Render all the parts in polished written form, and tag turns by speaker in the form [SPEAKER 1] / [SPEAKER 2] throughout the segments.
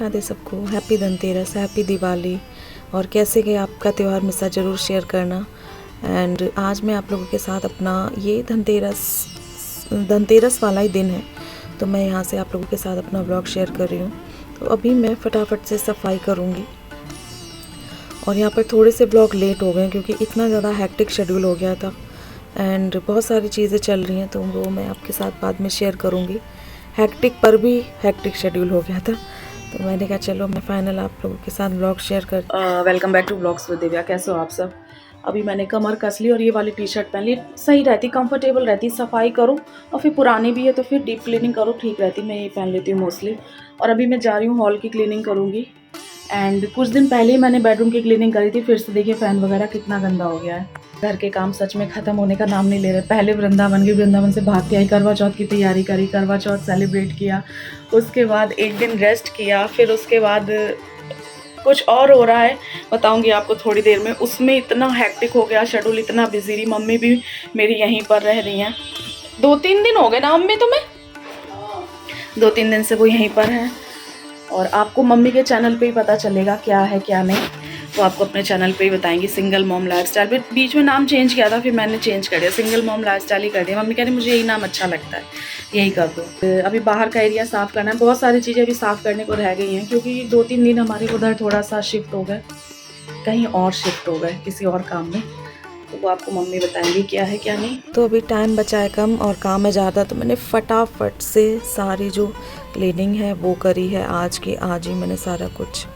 [SPEAKER 1] राधे सबको। Happy Dhanteras, happy Diwali. और कैसे गए आपका त्यौहार मेरे साथ ज़रूर शेयर करना। एंड आज मैं आप लोगों के साथ अपना ये धनतेरस वाला ही दिन है, तो मैं यहाँ से आप लोगों के साथ अपना व्लॉग शेयर कर रही हूँ। तो अभी मैं फटाफट से सफाई करूँगी। और यहाँ पर थोड़े से व्लॉग लेट हो गए क्योंकि इतना ज़्यादा हैक्टिक शेड्यूल हो गया था एंड बहुत सारी चीज़ें चल रही हैं, तो वो मैं आपके साथ बाद में शेयर करूँगी। हैक्टिक पर भी हैक्टिक शेड्यूल हो गया था, तो मैंने कहा चलो मैं फाइनल आप लोगों के साथ व्लॉग शेयर कर। Welcome back to vlogs with Divya. कैसे हो आप सब? अभी मैंने कमर कस ली और ये वाली टी शर्ट पहन ली। सही रहती, कंफर्टेबल रहती। सफाई करूँ और फिर पुरानी भी है तो फिर डीप क्लीनिंग करो, ठीक रहती। मैं ये पहन लेती हूँ मोस्टली। और अभी मैं जा रही हूँ हॉल की क्लीनिंग करूँगी। एंड कुछ दिन पहले ही मैंने बेडरूम की क्लीनिंग करी थी। फिर से देखिए फ़ैन वगैरह कितना गंदा हो गया है। घर के काम सच में ख़त्म होने का नाम नहीं ले रहे। पहले वृंदावन गई, वृंदावन से भाग के आई, करवा चौथ की तैयारी करी, करवा चौथ सेलिब्रेट किया, उसके बाद एक दिन रेस्ट किया, फिर उसके बाद कुछ और हो रहा है, बताऊंगी आपको थोड़ी देर में। उसमें इतना हैक्टिक हो गया शेड्यूल, इतना बिजी रही। मम्मी भी मेरी यहीं पर रह रही हैं। 2-3 दिन हो गए ना मम्मी तुम्हें? 2-3 दिन से वो यहीं पर हैं। और आपको मम्मी के चैनल पे ही पता चलेगा क्या है क्या नहीं, तो आपको अपने चैनल पे ही बताएंगी। Single mom lifestyle. फिर बीच में नाम चेंज किया था, फिर मैंने चेंज कर दिया, सिंगल मॉम लाइफस्टाइल ही कर दिया। मम्मी कह रही मुझे यही नाम अच्छा लगता है, यही कर दो। अभी बाहर का एरिया साफ़ करना है, बहुत सारी चीज़ें अभी साफ़ करने को रह गई हैं क्योंकि 2-3 दिन हमारे उधर थोड़ा सा शिफ्ट हो गए, कहीं और शिफ्ट हो गए किसी और काम में, तो वो आपको मम्मी बताएंगी क्या है क्या नहीं। तो अभी टाइम बचा है कम और काम है ज़्यादा, तो मैंने फटाफट से सारी जो क्लीनिंग है वो करी है। आज ही मैंने सारा कुछ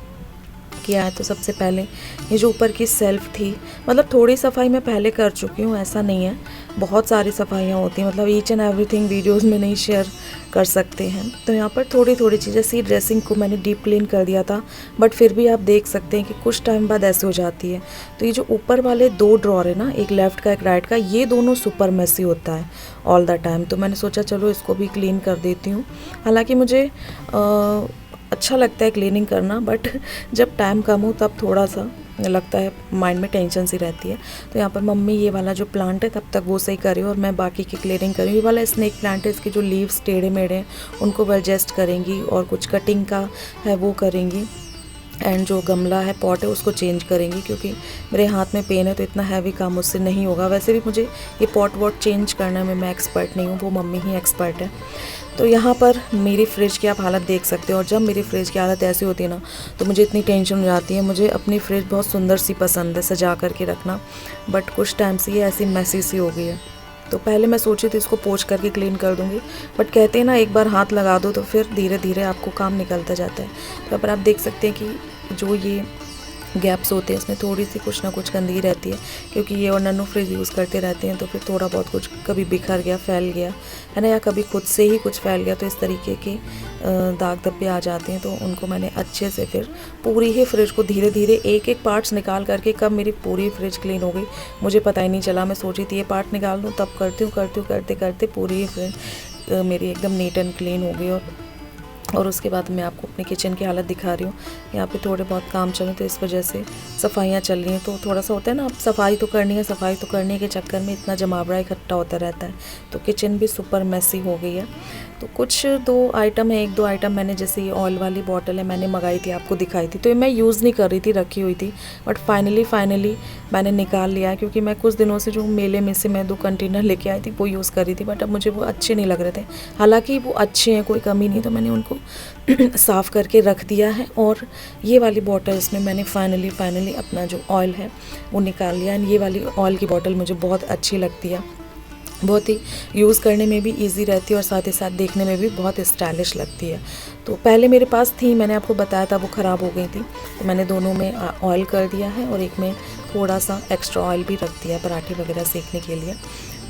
[SPEAKER 1] किया है। तो सबसे पहले ये जो ऊपर की सेल्फ थी, मतलब थोड़ी सफाई मैं पहले कर चुकी हूँ, ऐसा नहीं है, बहुत सारी सफाइयाँ होती हैं, मतलब ईच एंड एवरीथिंग वीडियोस में नहीं शेयर कर सकते हैं। तो यहाँ पर थोड़ी थोड़ी चीज़ें, सी ड्रेसिंग को मैंने डीप क्लीन कर दिया था, बट फिर भी आप देख सकते हैं कि कुछ टाइम बाद ऐसे हो जाती है। तो ये जो ऊपर वाले 2 ड्रॉर है ना, एक लेफ़्ट का एक राइट का, ये दोनों सुपर मेसी होता है ऑल द टाइम। तो मैंने सोचा चलो इसको भी क्लीन कर देती हूँ। हालाँकि मुझे अच्छा लगता है क्लीनिंग करना, बट जब टाइम कम हो तब थोड़ा सा लगता है, माइंड में टेंशन सी रहती है। तो यहाँ पर मम्मी ये वाला जो प्लांट है तब तक वो सही करी और मैं बाकी की क्लीनिंग करी। ये वाला स्नेक प्लांट है, इसके जो लीव्स टेढ़े मेढ़े हैं उनको वो एडजस्ट करेंगी और कुछ कटिंग का है वो करेंगी। एंड जो गमला है, पॉट है, उसको चेंज करेंगी क्योंकि मेरे हाथ में पेन है, तो इतना हैवी काम मुझसे नहीं होगा। वैसे भी मुझे ये पॉट वॉट चेंज करने में मैं एक्सपर्ट नहीं हूँ, वो मम्मी ही एक्सपर्ट है। तो यहाँ पर मेरी फ्रिज की आप हालत देख सकते हो, और जब मेरी फ्रिज की हालत ऐसी होती है ना तो मुझे इतनी टेंशन हो जाती है। मुझे अपनी फ्रिज बहुत सुंदर सी पसंद है, सजा करके रखना, बट कुछ टाइम से ये ऐसी मैसी सी हो गई है। तो पहले मैं सोची थी इसको पोंछ करके क्लीन कर दूंगी, बट कहते हैं ना एक बार हाथ लगा दो तो फिर धीरे धीरे आपको काम निकलता जाता है। तो यहाँ पर आप देख सकते हैं कि जो ये गैप्स होते हैं इसमें थोड़ी सी कुछ ना कुछ गंदगी रहती है, क्योंकि ये और नन्नू फ्रिज यूज़ करते रहते हैं, तो फिर थोड़ा बहुत कुछ कभी बिखर गया, फैल गया है ना, या कभी खुद से ही कुछ फैल गया, तो इस तरीके के दाग धब्बे आ जाते हैं। तो उनको मैंने अच्छे से फिर पूरी ही फ्रिज को धीरे धीरे एक एक पार्ट्स निकाल करके, कब मेरी पूरी फ्रिज क्लीन हो गई मुझे पता ही नहीं चला। मैं सोची थी ये पार्ट निकाल दूँ, तब करती हूँ करते करते पूरी ही फ्रिज मेरी एकदम नीट एंड क्लीन हो गई। और उसके बाद मैं आपको अपने किचन की हालत दिखा रही हूँ। यहाँ पे थोड़े बहुत काम चले तो इस वजह से सफाइयाँ चल रही हैं, तो थोड़ा सा होता है ना, अब सफाई तो करने के चक्कर में इतना जमावड़ा इकट्ठा होता रहता है, तो किचन भी सुपर मैसी हो गई है। तो कुछ 2 आइटम है, 1-2 आइटम मैंने, जैसे ये ऑयल वाली बॉटल है, मैंने मंगाई थी, आपको दिखाई थी, तो ये मैं यूज़ नहीं कर रही थी, रखी हुई थी, बट फाइनली मैंने निकाल लिया है क्योंकि मैं कुछ दिनों से जो मेले में से मैं 2 कंटेनर लेके आई थी वो यूज़ कर रही थी, बट अब मुझे वो अच्छे नहीं लग रहे थे। हालांकि वो अच्छे हैं, कोई कमी नहीं, तो मैंने उनको साफ़ करके रख दिया है। और ये वाली बॉटल, इसमें मैंने फाइनली अपना जो ऑयल है वो निकाल लिया। ये वाली ऑयल की बॉटल मुझे बहुत अच्छी लगती है, बहुत ही यूज़ करने में भी इजी रहती है और साथ ही साथ देखने में भी बहुत स्टाइलिश लगती है। तो पहले मेरे पास थी, मैंने आपको बताया था, वो ख़राब हो गई थी, तो मैंने दोनों में ऑयल कर दिया है और एक में थोड़ा सा एक्स्ट्रा ऑयल भी रख दिया पराठे वगैरह सेकने के लिए।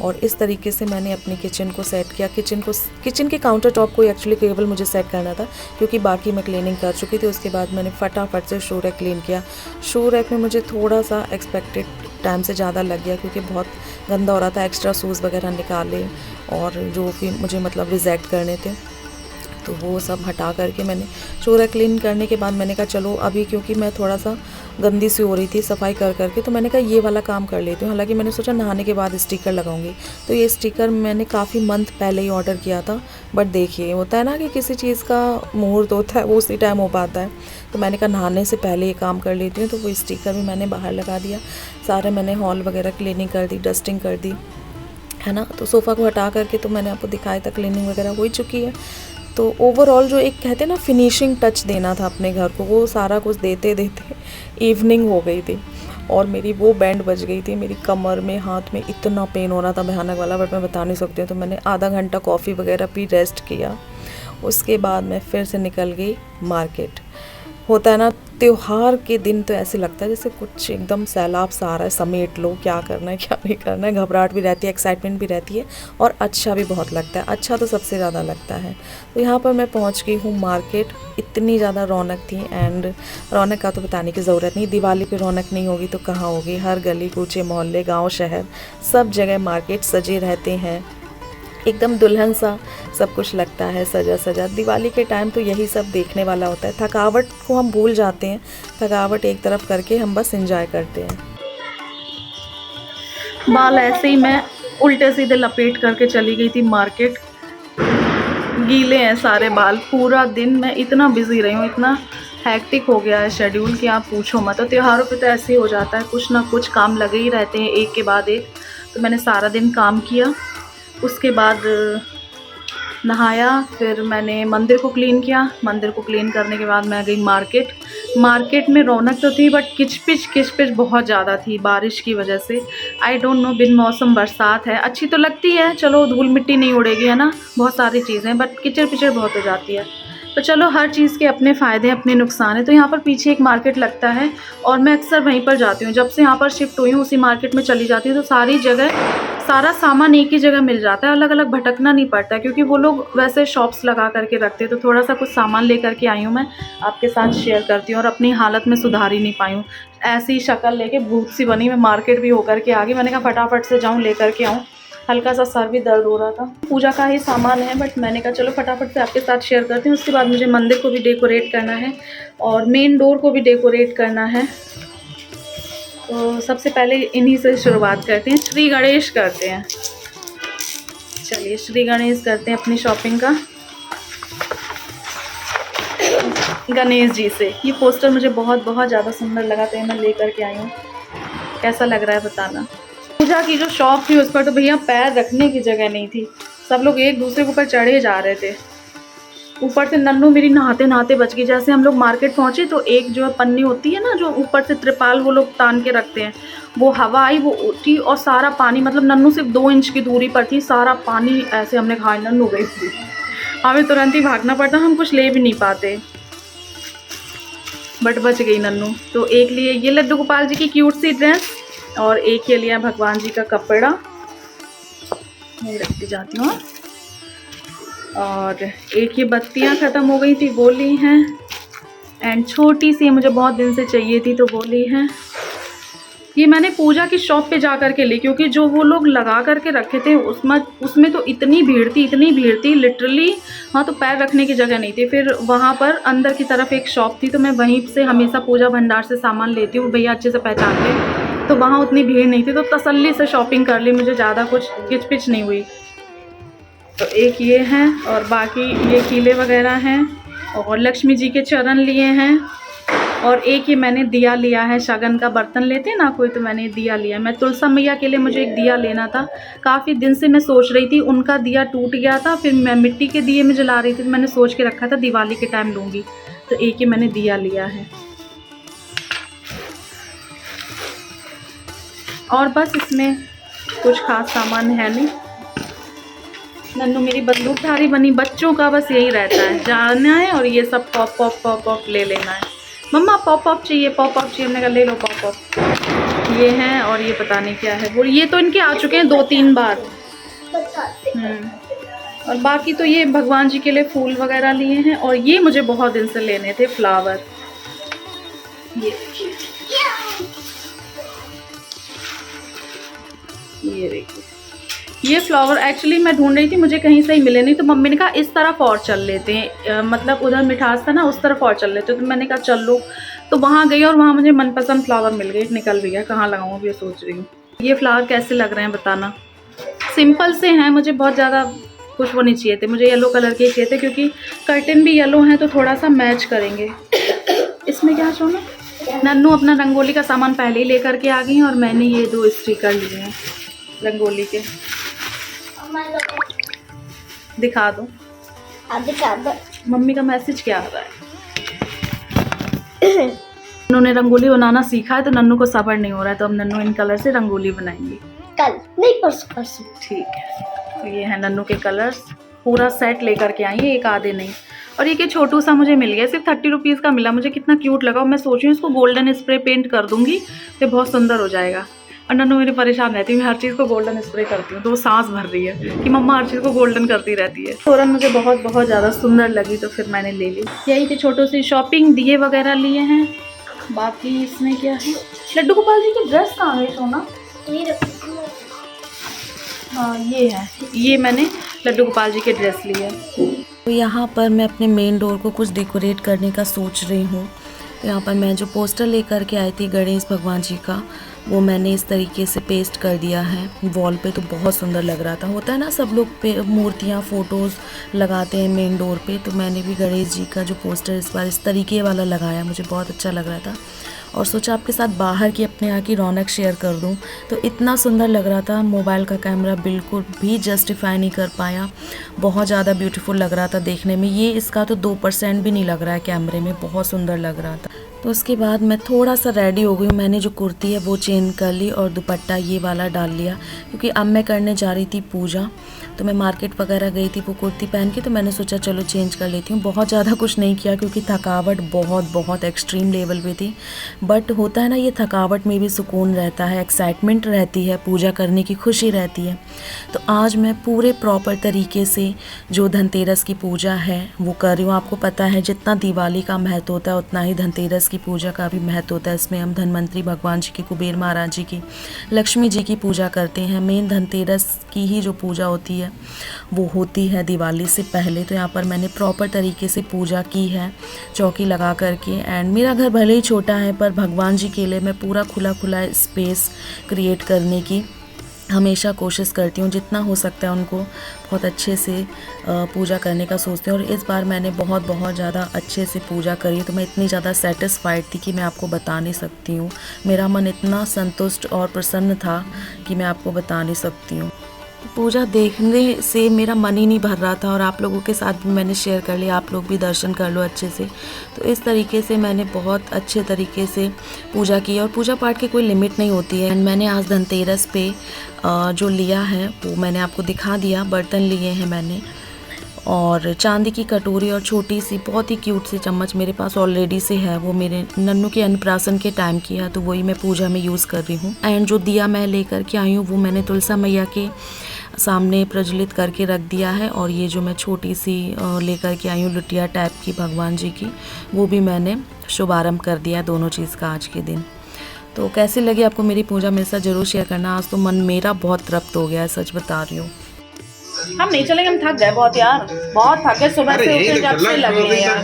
[SPEAKER 1] और इस तरीके से मैंने अपनी किचन को सेट किया। किचन के काउंटर टॉप को एक्चुअली केवल मुझे सेट करना था क्योंकि बाकी मैं क्लीनिंग कर चुकी थी। उसके बाद मैंने फटाफट से शू रैक क्लीन किया। शू रैक में मुझे थोड़ा सा एक्सपेक्टेड टाइम से ज़्यादा लग गया क्योंकि बहुत गंदा हो रहा था, एक्स्ट्रा शूज़ वगैरह निकाले और जो भी मुझे मतलब रिजेक्ट करने थे, तो वो सब हटा करके मैंने चूल्हा क्लीन करने के बाद मैंने कहा चलो अभी, क्योंकि मैं थोड़ा सा गंदी सी हो रही थी सफाई कर करके, तो मैंने कहा ये वाला काम कर लेती हूँ। हालांकि मैंने सोचा नहाने के बाद स्टिकर लगाऊंगी, तो ये स्टिकर मैंने काफ़ी मंथ पहले ही ऑर्डर किया था। बट देखिए होता है ना कि किसी चीज़ का मुहूर्त होता है वो उसी टाइम हो पाता है, तो मैंने कहा नहाने से पहले ये काम कर लेती हूँ। तो वो स्टिकर भी मैंने बाहर लगा दिया, सारे मैंने हॉल वगैरह क्लीनिंग कर दी, डस्टिंग कर दी, है ना। तो सोफ़ा को हटा करके तो मैंने आपको दिखाया था क्लीनिंग वगैरह हो ही चुकी है। तो ओवरऑल जो एक कहते हैं ना फिनिशिंग टच देना था अपने घर को, वो सारा कुछ देते देते इवनिंग हो गई थी और मेरी वो बैंड बज गई थी। मेरी कमर में, हाथ में इतना पेन हो रहा था भयानक वाला, बट मैं बता नहीं सकती हूँ। तो मैंने आधा घंटा कॉफ़ी वगैरह पी, रेस्ट किया। उसके बाद मैं फिर से निकल गई मार्केट। होता है ना त्योहार के दिन तो ऐसे लगता है जैसे कुछ एकदम सैलाब सा आ रहा है, समेट लो, क्या करना है क्या नहीं करना है। घबराहट भी रहती है, एक्साइटमेंट भी रहती है और अच्छा भी बहुत लगता है। अच्छा तो सबसे ज़्यादा लगता है। तो यहाँ पर मैं पहुँच गई हूँ मार्केट। इतनी ज़्यादा रौनक थी, एंड रौनक का तो बताने की ज़रूरत नहीं, दिवाली पे रौनक नहीं होगी तो कहाँ होगी। हर गली कूचे मोहल्ले, गाँव शहर, सब जगह मार्केट सजे रहते हैं, एकदम दुल्हन सा सब कुछ लगता है, सजा सजा। दिवाली के टाइम तो यही सब देखने वाला होता है। थकावट को हम भूल जाते हैं, थकावट एक तरफ करके हम बस एंजॉय करते हैं।
[SPEAKER 2] बाल ऐसे ही मैं उल्टे सीधे लपेट करके चली गई थी मार्केट। गीले हैं सारे बाल, पूरा दिन मैं इतना बिजी रही हूँ, इतना हैक्टिक हो गया है शेड्यूल कि आप पूछो मत। तो त्योहारों पे तो ऐसे ही हो जाता है, कुछ ना कुछ काम लगे ही रहते हैं एक के बाद एक। तो मैंने सारा दिन काम किया, उसके बाद नहाया, फिर मैंने मंदिर को क्लीन किया। मंदिर को क्लीन करने के बाद मैं गई मार्केट। मार्केट में रौनक तो थी बट किचपिच बहुत ज़्यादा थी बारिश की वजह से। आई डोंट नो, बिन मौसम बरसात है, अच्छी तो लगती है, चलो धूल मिट्टी नहीं उड़ेगी, है ना, बहुत सारी चीज़ें, बट कीचड़ पिचड़ बहुत हो जाती है। तो चलो, हर चीज़ के अपने फ़ायदे अपने नुकसान है। तो यहाँ पर पीछे एक मार्केट लगता है और मैं अक्सर वहीं पर जाती हूँ। जब से यहाँ पर शिफ्ट हुई हूँ उसी मार्केट में चली जाती हूँ। तो सारी जगह सारा सामान एक ही जगह मिल जाता है, अलग अलग भटकना नहीं पड़ता, क्योंकि वो लोग वैसे शॉप्स लगा करके रखते हैं। तो थोड़ा सा कुछ सामान लेकर के आई हूँ, मैं आपके साथ शेयर करती हूँ। और अपनी हालत में सुधार ही नहीं पाई हूँ, ऐसी शक्ल लेके भूत सी बनी। मैं मार्केट भी होकर के आ गई, मैंने कहा फटाफट से जाऊँ लेकर के आऊँ। हल्का सा सर भी दर्द हो रहा था। पूजा का ही सामान है, बट मैंने कहा चलो फटाफट से आपके साथ शेयर करती हूँ। उसके बाद मुझे मंदिर को भी डेकोरेट करना है और मेन डोर को भी डेकोरेट करना है। तो सबसे पहले इन्हीं से शुरुआत करते हैं, श्री गणेश करते हैं। चलिए श्री गणेश करते हैं अपनी शॉपिंग का, गणेश जी से। ये पोस्टर मुझे बहुत ज़्यादा सुंदर लगा, तो मैं लेकर के आई हूँ। कैसा लग रहा है बताना। पूजा की जो शॉप थी उस पर तो भैया पैर रखने की जगह नहीं थी, सब लोग एक दूसरे के ऊपर चढ़े जा रहे थे। ऊपर से नन्नू मेरी नहाते नहाते बच गई। जैसे हम लोग मार्केट पहुंचे तो एक जो पन्नी होती है ना, जो ऊपर से त्रिपाल वो लोग तान के रखते हैं, वो हवा आई, वो उठी और सारा पानी, मतलब नन्नू सिर्फ 2 इंच की दूरी पर थी, सारा पानी ऐसे हमने कहा नन्नू गई थी। हमें तुरंत ही भागना पड़ता, हम कुछ ले भी नहीं पाते, बट बच गई नन्नू। तो एक लिए ये लड्डू गोपाल जी की क्यूट सी ड्रेस और एक ये लिया भगवान जी का कपड़ा, मैं रखती जाती हूँ। और एक ये बत्तियाँ ख़त्म हो गई थी वो ली हैं, एंड छोटी सी मुझे बहुत दिन से चाहिए थी तो वो ली हैं। ये मैंने पूजा की शॉप पे जा कर के ली, क्योंकि जो वो लोग लगा करके रखे थे उसमें तो इतनी भीड़ थी लिटरली। हाँ, तो पैर रखने की जगह नहीं थी। फिर वहाँ पर अंदर की तरफ एक शॉप थी, तो मैं वहीं से हमेशा पूजा भंडार से सामान लेती हूँ, भैया अच्छे से पहचान ले, तो वहाँ उतनी भीड़ नहीं थी, तो तसल्ली से शॉपिंग कर ली, मुझे ज़्यादा कुछ किचपिच नहीं हुई। तो एक ये हैं और बाकी ये कीले वगैरह हैं, और लक्ष्मी जी के चरण लिए हैं, और एक ये मैंने दिया लिया है, शगन का बर्तन लेते हैं ना कोई, तो मैंने दिया लिया। मैं तुलसा मैया के लिए मुझे एक दिया लेना था, काफ़ी दिन से मैं सोच रही थी। उनका दिया टूट गया था, फिर मैं मिट्टी के दिए में जला रही थी, तो मैंने सोच के रखा था दिवाली के टाइम लूँगी, तो एक ये मैंने दिया लिया है। और बस इसमें कुछ खास सामान है नहीं। नन्नू मेरी बंदूकधारी बनी, बच्चों का बस यही रहता है, जाना है और ये सब पॉप पॉप पॉप पॉप ले लेना है। मम्मा पॉप पॉप चाहिए, पॉप पॉप चाहिए, हमने कहा ले लो पॉप पॉप। ये हैं, और ये पता नहीं क्या है वो, ये तो इनके आ चुके हैं 2-3 बार। और बाकी तो ये भगवान जी के लिए फूल वगैरह लिए हैं, और ये मुझे बहुत दिन से लेने थे फ्लावर। ये देखिए ये फ्लावर एक्चुअली मैं ढूंढ रही थी, मुझे कहीं से ही मिले नहीं, तो मम्मी ने कहा इस तरफ और चल लेते हैं, मतलब उधर मिठास था ना, उस तरफ और चल लेते, तो मैंने कहा चल लो। तो वहाँ गई और वहाँ मुझे मनपसंद फ्लावर मिल गए, निकल भी गया, कहाँ लगाऊँ अभी ये सोच रही हूँ। ये फ्लावर कैसे लग रहे हैं बताना। सिंपल से हैं, मुझे बहुत ज़्यादा कुछ वो नहीं चाहिए थे, मुझे येलो कलर के चाहिए थे क्योंकि कर्टन भी येलो हैं तो थोड़ा सा मैच करेंगे। इसमें क्या सोना, नन्नू अपना रंगोली का सामान पहले ही लेकर के आ गई हैं और मैंने ये 2 स्टिकर लिए हैं रंगोली के। दिखा दो,
[SPEAKER 3] दिखा दो।
[SPEAKER 2] मम्मी का मैसेज क्या आ रहा है। नन्नू ने रंगोली बनाना सीखा है तो नन्नू को सब्र नहीं हो रहा है, तो अब नन्नू इन कलर से रंगोली बनाएंगे
[SPEAKER 3] कल नहीं, परसों।
[SPEAKER 2] ठीक है। तो ये है नन्नू के कलर्स, पूरा सेट लेकर के आई है, एक आधे नहीं। और ये कि छोटू सा मुझे मिल गया, सिर्फ 30 रुपीज़ का मिला, मुझे कितना क्यूट लगा। और मैं सोच रही हूँ इसको गोल्डन स्प्रे पेंट कर दूंगी तो बहुत सुंदर हो जाएगा। और नन्नू मेरी परेशान रहती है, मैं हर चीज़ को गोल्डन स्प्रे करती हूँ तो वो सांस भर रही है कि मम्मा हर चीज़ को गोल्डन करती रहती है। तोरन मुझे बहुत बहुत ज़्यादा सुंदर लगी तो फिर मैंने ले ली। यही थी छोटू सी शॉपिंग, दिए वगैरह लिए हैं। बाकी इसमें क्या है, लड्डू गोपाल जी की ड्रेस कहाँ गई सोना। हाँ ये है, ये मैंने लड्डू गोपाल जी के ड्रेस ली है।
[SPEAKER 1] तो यहाँ पर मैं अपने मेन डोर को कुछ डेकोरेट करने का सोच रही हूँ। यहाँ पर मैं जो पोस्टर लेकर के आई थी गणेश भगवान जी का, वो मैंने इस तरीके से पेस्ट कर दिया है वॉल पे, तो बहुत सुंदर लग रहा था। होता है ना सब लोग पे मूर्तियाँ फ़ोटोज़ लगाते हैं मेन डोर पे, तो मैंने भी गणेश जी का जो पोस्टर इस बार इस तरीके वाला लगाया, मुझे बहुत अच्छा लग रहा था। और सोचा आपके साथ बाहर की अपने यहाँ की रौनक शेयर कर दूँ, तो इतना सुंदर लग रहा था। मोबाइल का कैमरा बिल्कुल भी जस्टिफाई नहीं कर पाया, बहुत ज़्यादा ब्यूटीफुल लग रहा था देखने में। ये इसका तो 2% भी नहीं लग रहा है कैमरे में, बहुत सुंदर लग रहा था। तो उसके बाद मैं थोड़ा सा रेडी हो गई, मैंने जो कुर्ती है वो चेंज कर ली और दुपट्टा ये वाला डाल लिया, क्योंकि अब मैं करने जा रही थी पूजा। तो मैं मार्केट वगैरह गई थी वो कुर्ती पहन के, तो मैंने सोचा चलो चेंज कर लेती हूँ। बहुत ज़्यादा कुछ नहीं किया क्योंकि थकावट बहुत एक्सट्रीम लेवल पे थी, बट होता है ना ये थकावट में भी सुकून रहता है, एक्साइटमेंट रहती है, पूजा करने की खुशी रहती है। तो आज मैं पूरे प्रॉपर तरीके से जो धनतेरस की पूजा है वो कर रही हूँ। आपको पता है जितना दिवाली का महत्व होता है उतना ही धनतेरस की पूजा का भी महत्व होता है। इसमें हम धनवंतरी भगवान जी की, कुबेर महाराज जी की, लक्ष्मी जी की पूजा करते हैं। मेन धनतेरस की ही जो पूजा होती है वो होती है दिवाली से पहले। तो यहाँ पर मैंने प्रॉपर तरीके से पूजा की है चौकी लगा करके। एंड मेरा घर भले ही छोटा है पर भगवान जी के लिए मैं पूरा खुला स्पेस क्रिएट करने की हमेशा कोशिश करती हूँ, जितना हो सकता है उनको बहुत अच्छे से पूजा करने का सोचती हूँ। और इस बार मैंने बहुत ज़्यादा अच्छे से पूजा करी, तो मैं इतनी ज़्यादा सेटिस्फाइड थी कि मैं आपको बता नहीं सकती हूँ। मेरा मन इतना संतुष्ट और प्रसन्न था कि मैं आपको बता नहीं सकती हूँ। पूजा देखने से मेरा मन ही नहीं भर रहा था और आप लोगों के साथ भी मैंने शेयर कर लिया, आप लोग भी दर्शन कर लो अच्छे से। तो इस तरीके से मैंने बहुत अच्छे तरीके से पूजा की और पूजा पाठ की कोई लिमिट नहीं होती है। एंड मैंने आज धनतेरस पे जो लिया है वो मैंने आपको दिखा दिया, बर्तन लिए हैं मैंने, और चांदी की कटोरी और छोटी सी बहुत ही क्यूट सी चम्मच मेरे पास ऑलरेडी से है, वो मेरे नन्नू के अन्नप्राशन के टाइम की है, तो वही मैं पूजा में यूज़ कर रही हूँ। एंड जो दिया मैं लेकर के आई हूँ वो मैंने तुलसा मैया के सामने प्रज्वलित करके रख दिया है। और ये जो मैं छोटी सी लेकर के आई हूँ लुटिया टाइप की भगवान जी की, वो भी मैंने शुभारंभ कर दिया है दोनों चीज़ का आज के दिन। तो कैसी लगी आपको मेरी पूजा, मेरे साथ ज़रूर शेयर करना। आज तो मन मेरा बहुत तृप्त हो गया है, सच बता रही हूँ।
[SPEAKER 2] हम नहीं चलेंगे, हम थक गए बहुत यार, बहुत थक गए सुबह से उठे जब से लगे हैं यार।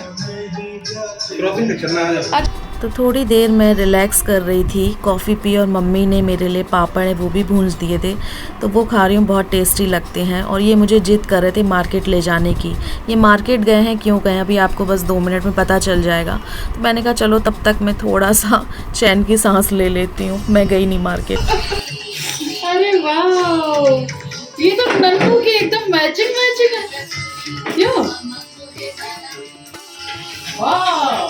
[SPEAKER 1] तो थोड़ी देर मैं रिलैक्स कर रही थी, कॉफ़ी पी और मम्मी ने मेरे लिए पापड़ है वो भी भूंज दिए थे, तो वो खा रही हूँ, बहुत टेस्टी लगते हैं। और ये मुझे जिद कर रहे थे मार्केट ले जाने की। ये मार्केट गए हैं, क्यों गए अभी आपको बस 2 मिनट में पता चल जाएगा। तो मैंने कहा चलो तब तक मैं थोड़ा सा चैन की सांस ले लेती हूँ। मैं गई नहीं मार्केट।
[SPEAKER 2] अरे वाह, ये तो नन्नू की एकदम मैचिंग है, क्यों? वाह,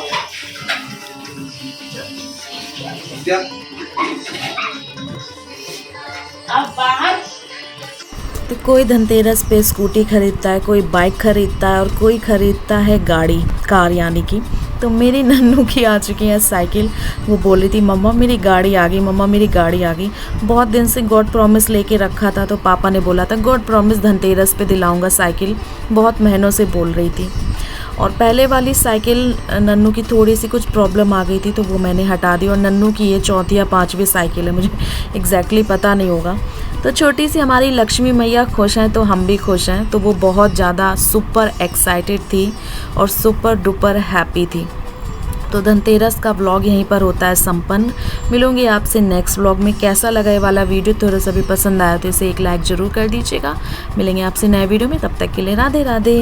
[SPEAKER 2] अब बाहर
[SPEAKER 1] तो कोई धनतेरस पे स्कूटी खरीदता है, कोई बाइक खरीदता है और कोई खरीदता है गाड़ी, कार यानी कि। तो मेरी नन्नू की आ चुकी है साइकिल। वो बोली थी मम्मा मेरी गाड़ी आ गई, मम्मा मेरी गाड़ी आ गई। बहुत दिन से गॉड प्रॉमिस लेके रखा था, तो पापा ने बोला था गॉड प्रॉमिस धनतेरस पे दिलाऊंगा साइकिल, बहुत महीनों से बोल रही थी। और पहले वाली साइकिल नन्नू की थोड़ी सी कुछ प्रॉब्लम आ गई थी तो वो मैंने हटा दी, और नन्नू की ये 4थी या 5वीं साइकिल है, मुझे एग्जैक्टली पता नहीं होगा। तो छोटी सी हमारी लक्ष्मी मैया खुश हैं तो हम भी खुश हैं, तो वो बहुत ज़्यादा सुपर एक्साइटेड थी और सुपर डुपर हैप्पी थी। तो धनतेरस का व्लॉग यहीं पर होता है संपन्न। मिलूंगी आपसे नेक्स्ट व्लॉग में। कैसा लगा ये वाला वीडियो, थोड़ा सा भी पसंद आया तो इसे एक लाइक ज़रूर कर दीजिएगा। मिलेंगे आपसे नए वीडियो में, तब तक के लिए राधे राधे।